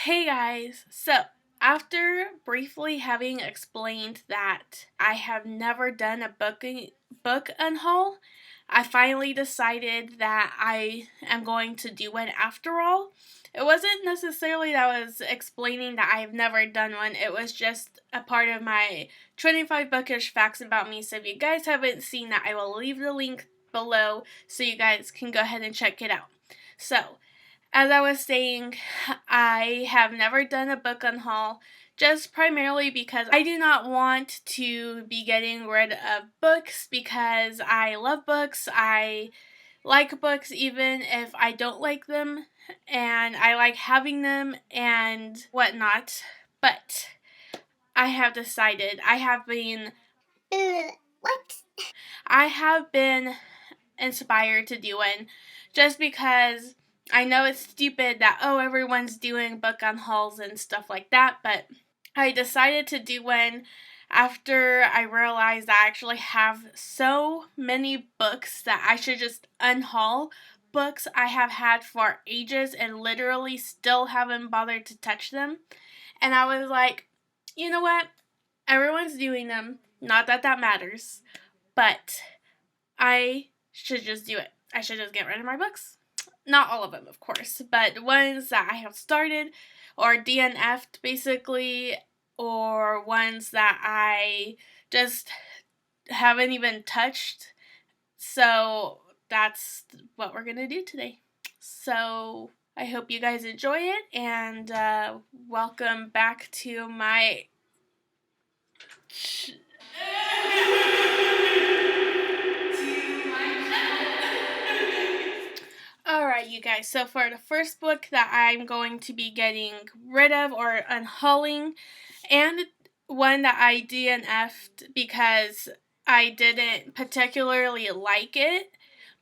Hey guys, so after briefly having explained that I have never done a book unhaul, I finally decided that I am going to do one after all. It wasn't necessarily that I was explaining that I've never done one, it was just a part of my 25 bookish facts about me. So if you guys haven't seen that, I will leave the link below so you guys can go ahead and check it out. So, as I was saying, I have never done a book unhaul just primarily because I do not want to be getting rid of books because I love books. I like books even if I don't like them, and I like having them and whatnot. But I have decided, what? I have been inspired to do one just because I know it's stupid that, oh, everyone's doing book unhauls and stuff like that, but I decided to do one after I realized I actually have so many books that I should just unhaul. Books I have had for ages and literally still haven't bothered to touch them. And I was like, you know what? Everyone's doing them. Not that that matters, but I should just do it. I should just get rid of my books. Not all of them, of course, but ones that I have started or DNF'd basically, or ones that I just haven't even touched. So that's what we're going to do today. So I hope you guys enjoy it, and welcome back to my Alright, you guys, so for the first book that I'm going to be getting rid of or unhauling, and one that I DNF'd because I didn't particularly like it,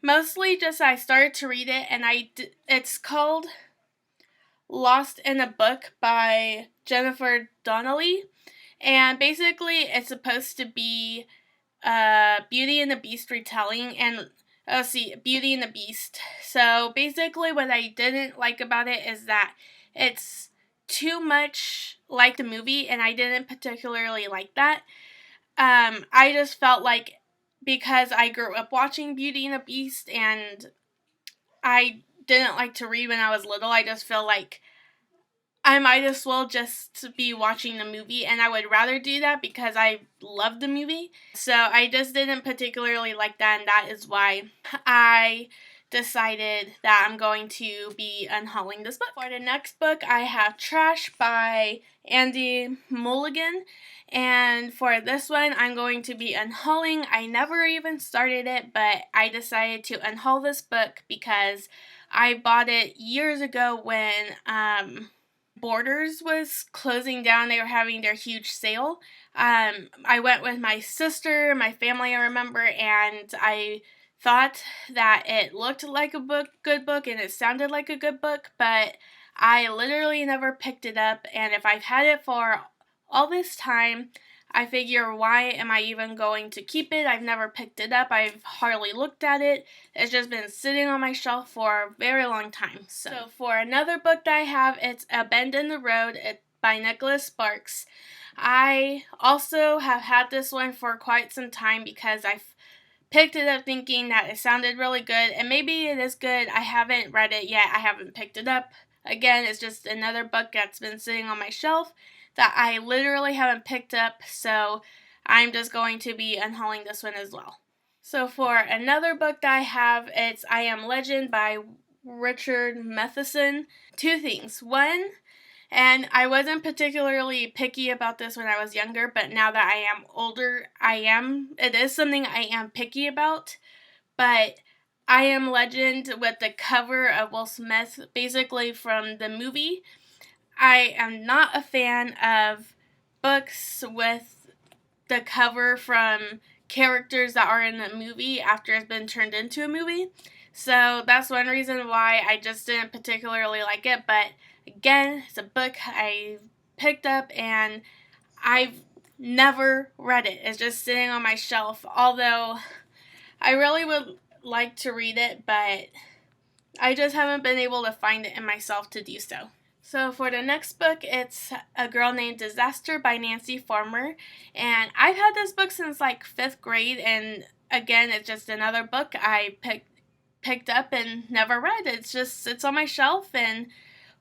mostly just I started to read it, and it's called Lost in a Book by Jennifer Donnelly, and basically it's supposed to be Beauty and the Beast retelling, and Beauty and the Beast. So basically, what I didn't like about it is that it's too much like the movie, and I didn't particularly like that. I just felt like because I grew up watching Beauty and the Beast, and I didn't like to read when I was little, I just feel like I might as well just be watching the movie, and I would rather do that because I love the movie. So I just didn't particularly like that, and that is why I decided that I'm going to be unhauling this book. For the next book, I have Trash by Andy Mulligan, and for this one, I'm going to be unhauling. I never even started it, but I decided to unhaul this book because I bought it years ago when, Borders was closing down. They were having their huge sale. I went with my sister, my family, I remember, and I thought that it looked like a good book, and it sounded like a good book, but I literally never picked it up, and if I've had it for all this time, I figure, why am I even going to keep it? I've never picked it up. I've hardly looked at it. It's just been sitting on my shelf for a very long time. So for another book that I have, it's A Bend in the Road by Nicholas Sparks. I also have had this one for quite some time because I've picked it up thinking that it sounded really good, and maybe it is good. I haven't read it yet. I haven't picked it up. Again, it's just another book that's been sitting on my shelf that I literally haven't picked up, so I'm just going to be unhauling this one as well. So for another book that I have, it's I Am Legend by Richard Matheson. Two things. One, and I wasn't particularly picky about this when I was younger, but now that I am older, it is something I am picky about, but I Am Legend with the cover of Will Smith, basically from the movie. I am not a fan of books with the cover from characters that are in the movie after it's been turned into a movie. So that's one reason why I just didn't particularly like it. But again, it's a book I picked up and I've never read it. It's just sitting on my shelf. Although I really would like to read it, but I just haven't been able to find it in myself to do so. So for the next book, it's A Girl Named Disaster by Nancy Farmer. And I've had this book since like 5th grade, and again, it's just another book I picked up and never read. It's just sits on my shelf, and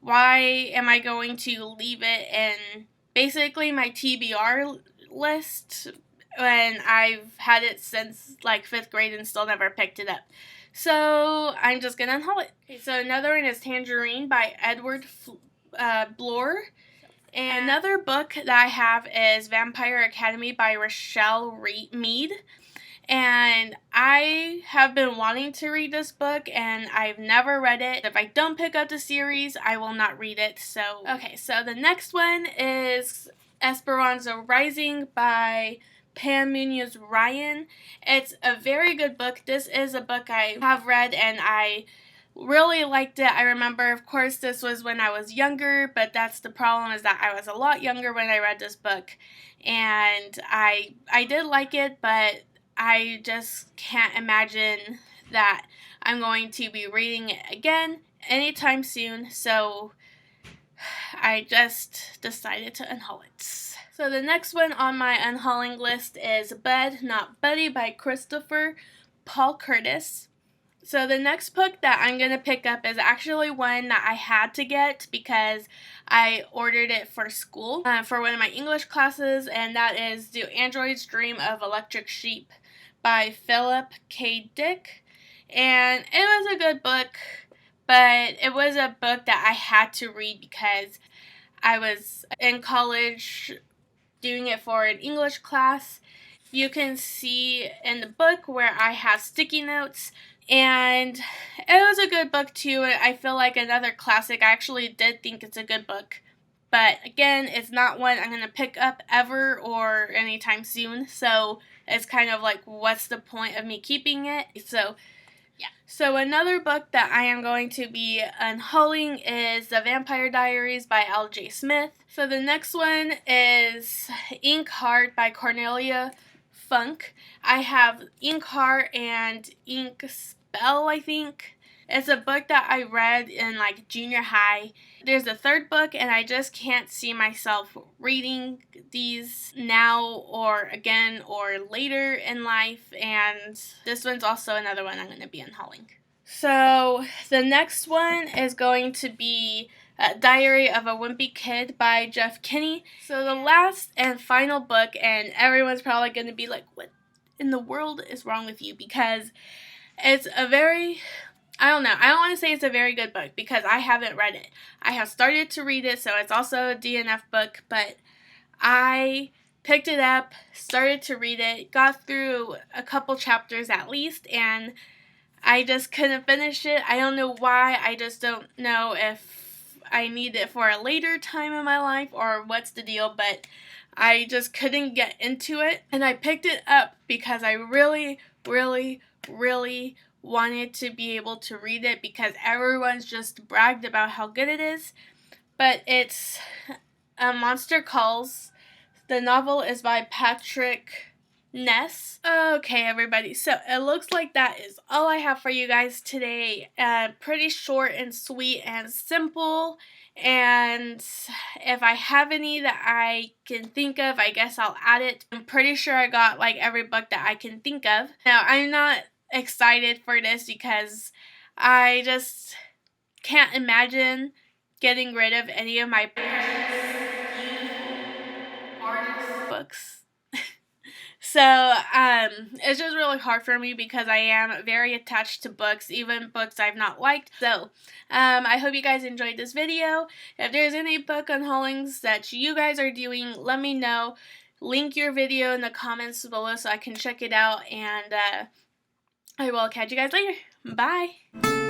why am I going to leave it in basically my TBR list when I've had it since like 5th grade and still never picked it up? So I'm just gonna unhaul it. Okay, so another one is Tangerine by Edward Bloor. And another book that I have is Vampire Academy by Rochelle Mead. And I have been wanting to read this book, and I've never read it. If I don't pick up the series, I will not read it. So, okay, so the next one is Esperanza Rising by Pam Munoz Ryan. It's a very good book. This is a book I have read, and I really liked it. I remember, of course, this was when I was younger, but that's the problem, is that I was a lot younger when I read this book, and I did like it, but I just can't imagine that I'm going to be reading it again anytime soon, so I just decided to unhaul it. So the next one on my unhauling list is Bud Not Buddy by Christopher Paul Curtis. So the next book that I'm going to pick up is actually one that I had to get because I ordered it for school for one of my English classes, and that is Do Androids Dream of Electric Sheep by Philip K. Dick. And it was a good book, but it was a book that I had to read because I was in college doing it for an English class. You can see in the book where I have sticky notes, and it was a good book too. I feel like another classic. I actually did think it's a good book, but again, it's not one I'm going to pick up ever or anytime soon, so it's kind of like, what's the point of me keeping it? So yeah. So another book that I am going to be unhauling is The Vampire Diaries by L.J. Smith. So the next one is Ink Heart by Cornelia Funk. I have Ink Heart and Ink Spell, I think. It's a book that I read in like junior high. There's a third book, and I just can't see myself reading these now or again or later in life, and this one's also another one I'm going to be unhauling. So the next one is going to be Diary of a Wimpy Kid by Jeff Kinney. So the last and final book, and everyone's probably going to be like, what in the world is wrong with you? Because it's a very, I don't know, I don't want to say it's a very good book because I haven't read it. I have started to read it, so it's also a DNF book, but I picked it up, started to read it, got through a couple chapters at least, and I just couldn't finish it. I don't know why. I just don't know if I need it for a later time in my life or what's the deal, but I just couldn't get into it. And I picked it up because I really, really, really wanted to be able to read it because everyone's just bragged about how good it is. But it's A Monster Calls. The novel is by Patrick Ness. Okay, everybody, so it looks like that is all I have for you guys today. Pretty short and sweet and simple, and if I have any that I can think of, I guess I'll add it. I'm pretty sure I got like every book that I can think of. Now, I'm not excited for this because I just can't imagine getting rid of any of my precious, beautiful, gorgeous books. So, it's just really hard for me because I am very attached to books, even books I've not liked. So, I hope you guys enjoyed this video. If there's any book unhaulings that you guys are doing, let me know. Link your video in the comments below so I can check it out, and I will catch you guys later. Bye!